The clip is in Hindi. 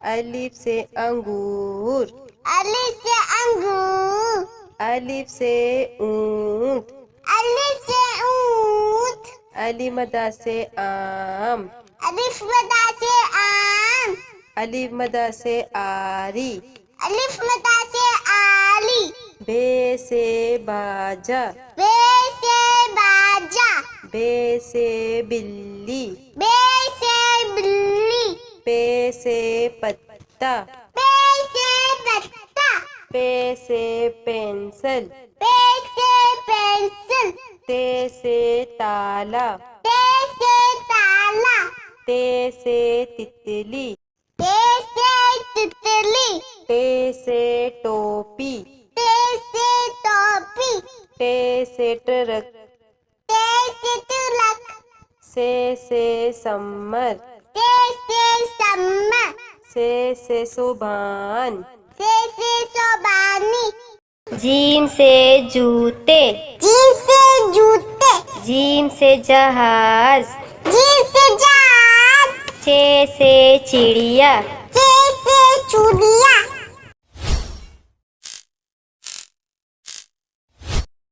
अलिफ से अंगूर। अलिफ से अंगूर। अलिफ से ऊंट। अलिफ से ऊंट। अली मदा से आम। अलिफ मदा से आम। अलिफ मदा से आरी। अलिफ मदा से आली। बे से बाजा। बे से बाजा। बे से बिल्ली। बे से बिल्ली। पे से पत्ता। पे से पत्ता। पे से पेंसिल। पे से पेंसिल। ते से ताला। ते से ताला। ते से तितली। ते से तितली। टे से टोपी। ते से टोपी। टे से ट्रक। ते से तिलक। से सम्मर। ते से सम्मा। से सुभान। से सोबानी। जीम से जूते। जीम से जूते। जीम से जहाज। जीम से जहाज। चे से चिड़िया। चे से चूड़िया।